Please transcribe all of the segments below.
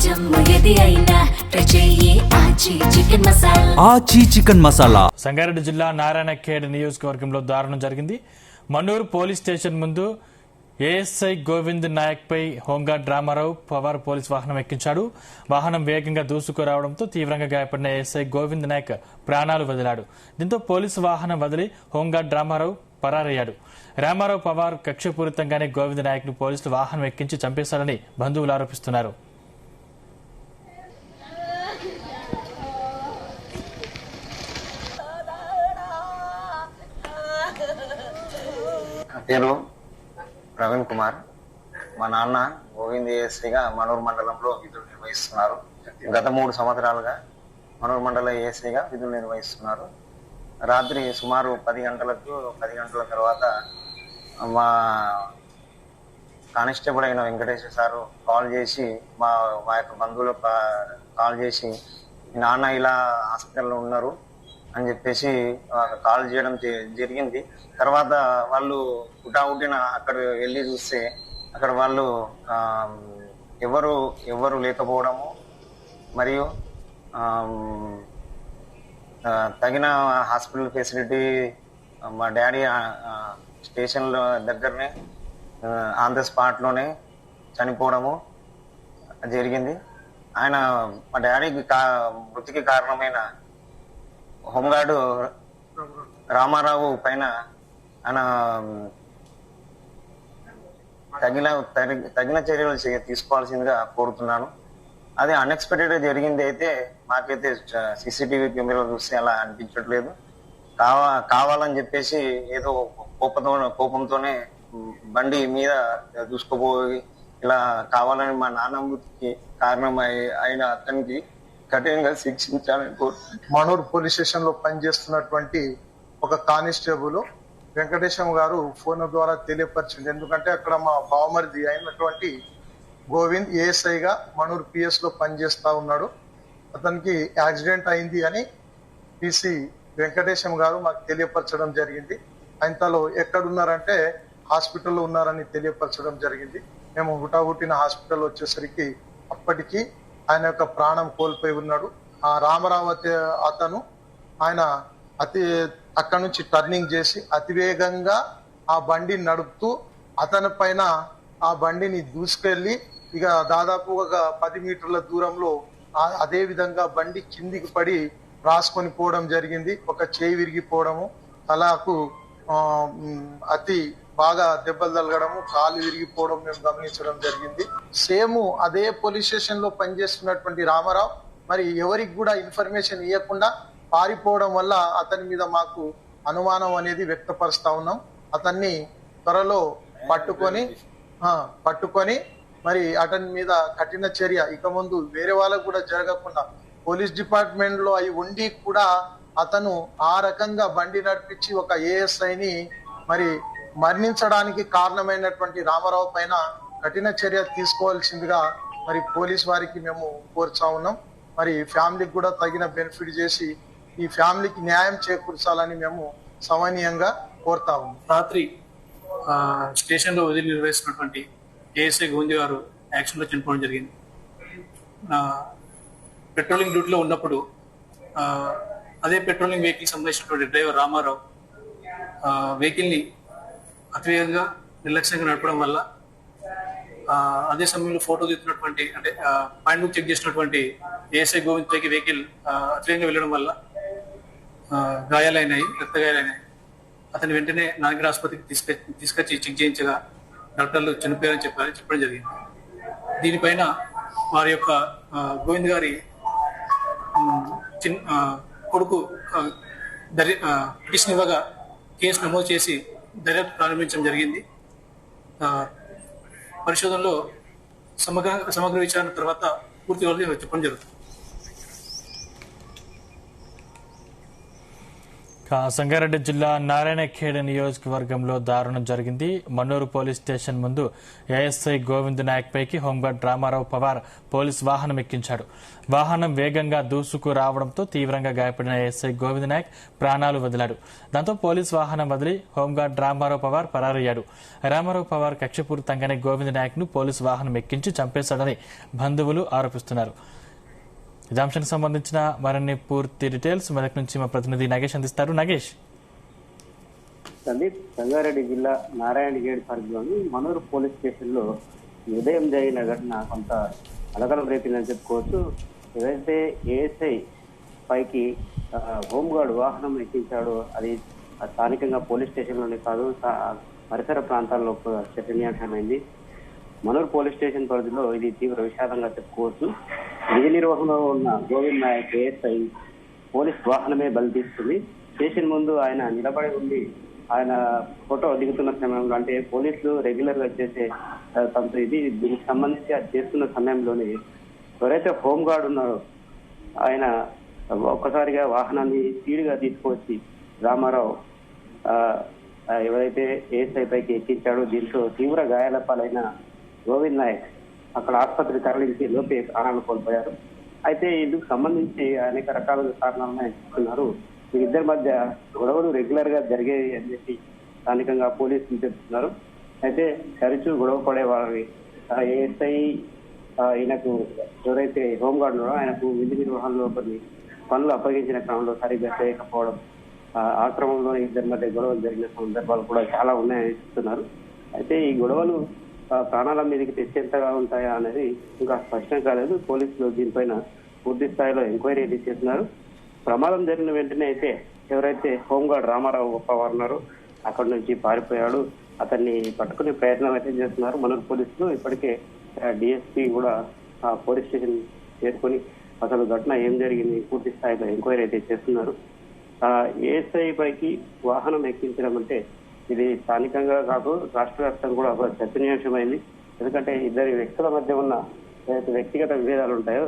జమ్ము ఏది అయినా ట్రై చెయ్యి ఆచి చికెన్ మసాలా. ఆచి చికెన్ మసాలా. సంగారెడ్డి జిల్లా నారాయణఖేడ్ నియోజకవర్గంలో దారుణం జరిగింది. మన్నూరు పోలీస్ స్టేషన్ ముందు ఏఎస్ఐ గోవింద్ నాయక్ పై హోంగార్డ్ రామారావు పవార్ పోలీస్ వాహనం ఎక్కించాడు. వాహనం వేగంగా దూసుకురావడంతో తీవ్రంగా గాయపడిన ఏఎస్ఐ గోవింద్ నాయక్ ప్రాణాలు వదిలాడు. దీంతో పోలీసు వాహనం వదిలి హోంగార్డ్ రామారావు పరారయ్యాడు. రామారావు పవార్ కక్షపూరితంగానే గోవింద్ నాయక్ ను పోలీసులు వాహనం ఎక్కించి చంపేశారని బంధువులు ఆరోపిస్తున్నారు. పేరు ప్రవీణ్ కుమార్. మా నాన్న గోవింద్ ఏఎస్ఐగా మనూరు మండలంలో విధులు నిర్వహిస్తున్నారు. గత 3 సంవత్సరాలుగా మనూరు మండల ఏఎస్ఐగా విధులు నిర్వహిస్తున్నారు. రాత్రి సుమారు 10 గంటల తర్వాత మా కానిస్టేబుల్ అయిన వెంకటేశ్వర సారు కాల్ చేసి మా యొక్క బంధువులకు కాల్ చేసి మీ నాన్న ఇలా హాస్పిటల్లో ఉన్నారు అని చెప్పేసి కాల్ చేయడం జరిగింది. తర్వాత వాళ్ళు హుటాహుటిన అక్కడ వెళ్ళి చూస్తే అక్కడ వాళ్ళు ఎవరు లేకపోవడము మరియు తగిన హాస్పిటల్ ఫెసిలిటీ మా డాడీ స్టేషన్ దగ్గరనే ఆన్ ద స్పాట్ లోనే చనిపోవడము జరిగింది. ఆయన మా డాడీకి మృతికి కారణమైన హోంగార్డు రామారావు పైన ఆయన తగిన చర్యలు తీసుకోవాల్సిందిగా కోరుతున్నాను. అది అన్ఎక్స్పెక్టెడ్ గా జరిగింది. అయితే మాకైతే సీసీటీవీ కెమెరా చూస్తే అలా అనిపించట్లేదు. కావాలని చెప్పేసి ఏదో కోపంతోనే బండి మీద చూసుకోపోయి ఇలా కావాలని మా నాన్న మృతికి కారణం అయిన అతనికి కఠినంగా శిక్షించాలని కోరుతున్నాను. మనూరు పోలీస్ స్టేషన్ లో పనిచేస్తున్నటువంటి ఒక కానిస్టేబుల్ వెంకటేశం గారు ఫోన్ ద్వారా తెలియపరిచింది. ఎందుకంటే అక్కడ మా బావమరిది అయినటువంటి గోవింద్ ఏఎస్ఐగా మనూరు పిఎస్ లో పనిచేస్తా ఉన్నాడు. అతనికి యాక్సిడెంట్ అయింది అని పిసి వెంకటేశం గారు మాకు తెలియపరచడం జరిగింది. ఇంతలో ఎక్కడున్నారంటే హాస్పిటల్లో ఉన్నారని తెలియపరచడం జరిగింది. మేము హుటాహుటిన హాస్పిటల్ వచ్చేసరికి అప్పటికి ఆయన యొక్క ప్రాణం కోల్పోయి ఉన్నాడు. ఆ రామారావు అతను ఆయన అక్కడి నుంచి టర్నింగ్ చేసి అతివేగంగా ఆ బండిని నడుపుతూ అతని పైన ఆ బండిని దూసుకెళ్లి ఇక దాదాపు ఒక 10 మీటర్ల దూరంలో అదే విధంగా బండి కిందికి పడి రాసుకొని పోవడం జరిగింది. ఒక చేయి విరిగిపోవడము, తలకు అతి బాగా దెబ్బలు తగలడము, కాలు విరిగిపోవడం మేము గమనించడం జరిగింది. సేమ్ అదే పోలీస్ స్టేషన్ లో పనిచేస్తున్నటువంటి రామారావు మరి ఎవరికి కూడా ఇన్ఫర్మేషన్ ఇవ్వకుండా పారిపోవడం వల్ల అతని మీద మాకు అనుమానం అనేది వ్యక్తపరుస్తా ఉన్నాం. అతన్ని త్వరలో పట్టుకొని మరి అతని మీద కఠిన చర్య ఇక ముందు వేరే వాళ్ళకు కూడా జరగకుండా పోలీస్ డిపార్ట్మెంట్ లో అవి ఉండి కూడా అతను ఆ రకంగా బండి నడిపించి ఒక ఏఎస్ఐని మరి మరణించడానికి కారణమైనటువంటి రామారావు పైన కఠిన చర్య తీసుకోవాల్సిందిగా మరి పోలీస్ వారికి మేము కోరుతా ఉన్నాం. మరి ఫ్యామిలీకి కూడా తగిన బెనిఫిట్ చేసి ఈ ఫ్యామిలీకి న్యాయం చేకూర్చాలని మేము సమన్వయంగా కోరుతా ఉన్నాం. రాత్రి స్టేషన్ లో వదిలి నిర్వహిస్తున్నటువంటి ఏఎస్ఐ గోవింద్ గారు యాక్సిడెంట్ లో చనిపోవడం జరిగింది. పెట్రోలింగ్ డ్యూటీలో ఉన్నప్పుడు అదే పెట్రోలింగ్ వెహికల్ సంబంధించినటువంటి డ్రైవర్ రామారావు వెహికల్ ని అతివేగంగా నిర్లక్ష్యంగా నడపడం వల్ల అదే సమయంలో ఫోటో తీస్తున్నటువంటి అంటే పాయింట్ బుక్ చెక్ చేసినటువంటి ఏఎస్ఐ గోవింద్ పైకి వెహికల్ అతివేగంగా వెళ్ళడం వల్ల గాయాలైనాయి, రక్త గాయాలైనాయి. అతని వెంటనే నాగర్ ఆసుపత్రికి తీసుకొచ్చి చెక్ చేయించగా డాక్టర్లు చనిపోయారని చెప్పడం జరిగింది. దీనిపైన వారి యొక్క గోవింద్ గారి కొడుకు పిటిషన్ ఇవ్వగా కేసు నమోదు చేసి దర్యాప్తు ప్రారంభించడం జరిగింది. పరిశోధనలో సమగ్ర విచారణ తర్వాత పూర్తి చెప్పడం జరుగుతుంది. సంగారెడ్డి జిల్లా నారాయణఖేడ్ నియోజకవర్గంలో దారుణం జరిగింది. మన్నూరు పోలీస్ స్టేషన్ ముందు ఏఎస్ఐ గోవింద్ నాయక్ పైకి హోంగార్డ్ రామారావు పవార్ పోలీస్ వాహనం ఎక్కించాడు. వాహనం వేగంగా దూసుకు రావడంతో తీవ్రంగా గాయపడిన ఏఎస్ఐ గోవింద్ నాయక్ ప్రాణాలు వదిలాడు. దాంతో పోలీస్ వాహనం వదిలి హోంగార్డ్ రామారావు పవార్ పరారయ్యాడు. రామారావు పవార్ కక్షపూరితంగానే గోవింద్ నాయక్ ను పోలీస్ వాహనం ఎక్కించి చంపేశాడని బంధువులు ఆరోపిస్తున్నారు. ఇదే అంశానికి సంబంధించిన మరిన్ని పూర్తి డీటెయిల్స్ మెదక్ నుంచి మా ప్రతినిధి నగేష్ అందిస్తారు. నగేష్, సందీప్, సంగారెడ్డి జిల్లా నారాయణగేడ్ పరిధిలోని మనూరు పోలీస్ స్టేషన్ లో ఉదయం జరిగిన ఘటన కొంత అలకలం రేపిందని చెప్పుకోవచ్చు. ఏదైతే ఏఎస్ఐ పైకి హోంగార్డ్ వాహనం ఎక్కించాడో అది స్థానికంగా పోలీస్ స్టేషన్ లోనే కాదు, పరిసర ప్రాంతాల్లో చర్చనీయాంశమైంది. మనూరు పోలీస్ స్టేషన్ పరిధిలో ఇది తీవ్ర విషాదంగా చెప్పుకోవచ్చు. విధి నిర్వహణలో ఉన్న గోవింద్ నాయక్ ఏఎస్ఐ పోలీస్ వాహనమే బలి తీస్తుంది. స్టేషన్ ముందు ఆయన నిలబడి ఉండి ఆయన ఫోటో దిగుతున్న సమయంలో, అంటే పోలీసులు రెగ్యులర్ గా చేసే ఇది దీనికి సంబంధించి అది చేస్తున్న సమయంలోనే ఎవరైతే హోంగార్డ్ ఉన్నారో ఆయన ఒక్కసారిగా వాహనాన్ని స్పీడ్గా తీసుకువచ్చి రామారావు ఎవరైతే ఏఎస్ఐ పైకి ఎక్కించాడో దీంతో తీవ్ర గాయాల పాలైన గోవింద్ నాయక్ అక్కడ ఆసుపత్రికి తరలించి లోపే ప్రాణాలు కోల్పోయారు. అయితే ఇందుకు సంబంధించి అనేక రకాల కారణాలను చెప్తున్నారు. వీరిద్దరి మధ్య గొడవలు రెగ్యులర్ గా జరిగేవి అని చెప్పి స్థానికంగా పోలీసులు చెప్తున్నారు. అయితే తరచూ గొడవ పడే వారి ఏఎస్ఐ ఈయనకు ఎవరైతే హోంగార్డ్ ఉన్నారో ఆయనకు విధి నిర్వహణలో కొన్ని పనులు అప్పగించిన క్రమంలో సరిగ్గా చేయకపోవడం, ఆ క్రమంలో ఇద్దరి మధ్య గొడవలు జరిగిన సందర్భాలు కూడా చాలా ఉన్నాయని చెప్తున్నారు. అయితే ఈ గొడవలు ప్రాణాల మీదకి తెచ్చేంతగా ఉంటాయా అనేది ఇంకా స్పష్టం కాలేదు. పోలీసులు దీనిపైన పూర్తి స్థాయిలో ఎంక్వైరీ చేస్తున్నారు. ప్రమాదం జరిగిన వెంటనే అయితే ఎవరైతే హోంగార్డ్ రామారావు పవార్ ఉన్నారో అక్కడి నుంచి పారిపోయాడు. అతన్ని పట్టుకునే ప్రయత్నం అయితే చేస్తున్నారు మనూరు పోలీసులు. ఇప్పటికే డిఎస్పీ కూడా పోలీస్ స్టేషన్ చేరుకొని అసలు ఘటన ఏం జరిగింది పూర్తి స్థాయిలో ఎంక్వైరీ అయితే చేస్తున్నారు. ఏఎస్ఐ పైకి వాహనం ఎక్కించడం అంటే ఇది స్థానికంగా కాదు, రాష్ట్ర వ్యాప్తంగా కూడా ఒక చర్చనీయాంశమైంది. ఎందుకంటే ఇద్దరి వ్యక్తుల మధ్య ఉన్న ఏదైతే వ్యక్తిగత విభేదాలు ఉంటాయో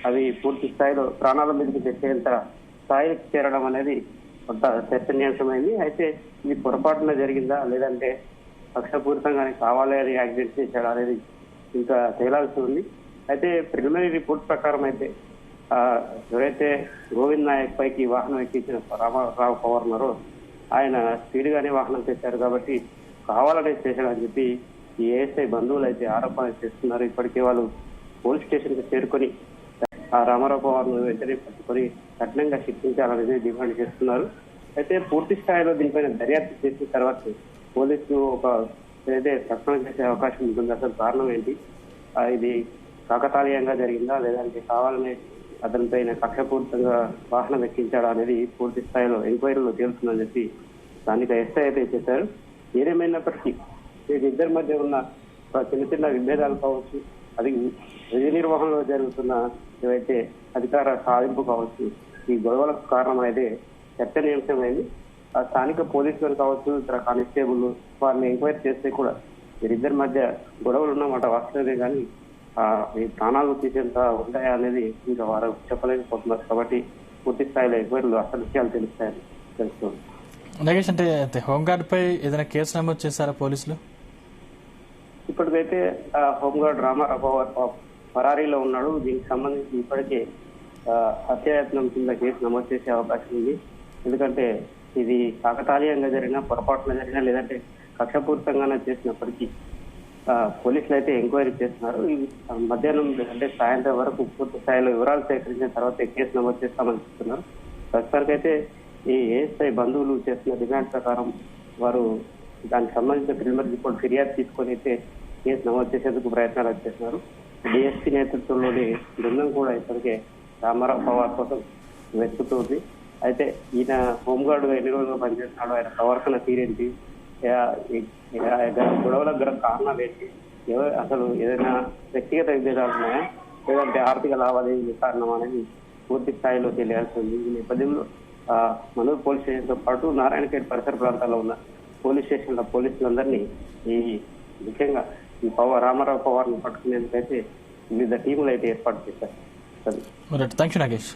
అవి పూర్తి స్థాయిలో ప్రాణాల మీదకి తెచ్చేంత స్థాయికి చేరడం అనేది కొంత చర్చనీయాంశమైంది. అయితే ఇది పొరపాటున జరిగిందా లేదంటే కక్షపూరితంగానే కావాలి అని యాక్సిడెంట్ చేశాడా అనేది ఇంకా తేలాల్సి ఉంది. అయితే ప్రిలిమినరీ రిపోర్ట్ ప్రకారం అయితే ఎవరైతే గోవింద్ నాయక్ పైకి వాహనం ఎక్కించిన రామారావు పవార్ ఉన్నారో ఆయన స్పీడ్ గానే వాహనం తెచ్చారు కాబట్టి కావాలనే చేశాడు అని చెప్పి ఈ ఏఎస్ఐ బంధువులు అయితే ఆరోపణ చేస్తున్నారు. ఇప్పటికే వాళ్ళు పోలీస్ స్టేషన్ కి చేరుకొని ఆ రామారావు పవార్ వెంటనే పట్టుకొని కఠినంగా శిక్షించాలనేది డిమాండ్ చేస్తున్నారు. అయితే పూర్తి స్థాయిలో దీనిపైన దర్యాప్తు చేసిన తర్వాత పోలీసులు ఒక ఏదైతే ప్రకటన చేసే అవకాశం ఉంటుంది. అసలు కారణం ఏంటి, ఇది కాకతాళీయంగా జరిగిందా లేదంటే కావాలనే అతనిపైన కక్షపూరితంగా వాహనం ఎక్కించాడా అనేది పూర్తి స్థాయిలో ఎంక్వైరీలో తేలుతుందని చెప్పి స్థానిక ఎస్ఐ అయితే చెప్పారు. ఏదేమైనప్పటికీ వీరిద్దరి మధ్య ఉన్న చిన్న చిన్న విభేదాలు కావచ్చు, అది విధి నిర్వహణలో జరుగుతున్న ఏవైతే అధికార సాధింపు కావచ్చు, ఈ గొడవలకు కారణం అయితే చర్చనీయాంశమైంది. ఆ స్థానిక పోలీసులు కావచ్చు, ఇతర కానిస్టేబుల్ వారిని ఎంక్వైరీ చేస్తే కూడా వీరిద్దరి మధ్య గొడవలు ఉన్నమాట వాస్తవమే, కానీ ఈ ప్రాణాలు తీసేంత ఉంటాయా అనేది ఇంకా వారు చెప్పలేకపోతున్నారు. కాబట్టి పూర్తి స్థాయిలో ఎంక్వైరీలు అసలు విషయాలు తెలుస్తాయని తెలుస్తుంది. నగేష్, అంటే హోంగార్డ్ పై ఏదైనా కేసు నమోదు చేశారా పోలీసులు? ఇప్పటికైతే హోంగార్డ్ రామారావు పరారీలో ఉన్నాడు. దీనికి సంబంధించి ఇప్పటికే హత్యాయత్నం కింద కేసు నమోదు చేసే అవకాశం ఉంది. ఎందుకంటే ఇది కాకతాళీయంగా జరిగినా, పొరపాటున జరిగినా, లేదంటే కక్షపూరితంగానే చేసినప్పటికీ పోలీసులు అయితే ఎంక్వైరీ చేస్తున్నారు. ఈ మధ్యాహ్నం అంటే సాయంత్రం వరకు పూర్తి స్థాయిలో వివరాలు సేకరించిన తర్వాత కేసు నమోదు చేస్తామని చెప్తున్నారు. ప్రస్తుతానికైతే ఈ ఏఎస్ఐ బంధువులు చేస్తున్న డిమాండ్ ప్రకారం వారు దానికి సంబంధించిన ప్రిలిమినరీ రిపోర్ట్ ఫిర్యాదు తీసుకొని అయితే కేసు నమోదు చేసేందుకు ప్రయత్నాలు చేస్తున్నారు. డిఎస్పీ నేతృత్వంలోని బృందం కూడా ఇప్పటికే రామారావు పవార్ కోసం వెతుకుతుంది. అయితే ఈయన హోంగార్డ్ గా ఎన్ని రోజులు పనిచేస్తున్నాడు, ఆయన ప్రవర్తన తీరేంటి, గొడవలకు గల కారణాలు ఏంటి, అసలు ఏదైనా వ్యక్తిగత విభేదాలు ఉన్నాయా లేదంటే ఆర్థిక లావాదేవీలు కారణం అనేది పూర్తి స్థాయిలో తెలియాల్సి ఉంది. ఈ నేపథ్యంలో మనూరు పోలీస్ స్టేషన్ తో పాటు నారాయణఖేడ్ పరిసర ప్రాంతాల్లో ఉన్న పోలీస్ స్టేషన్ల పోలీసులందరినీ ఈ ముఖ్యంగా ఈ రామారావు పవార్ ను పట్టుకునేందుకైతే వివిధ టీములు అయితే ఏర్పాటు చేశారు. Thank you Nagesh.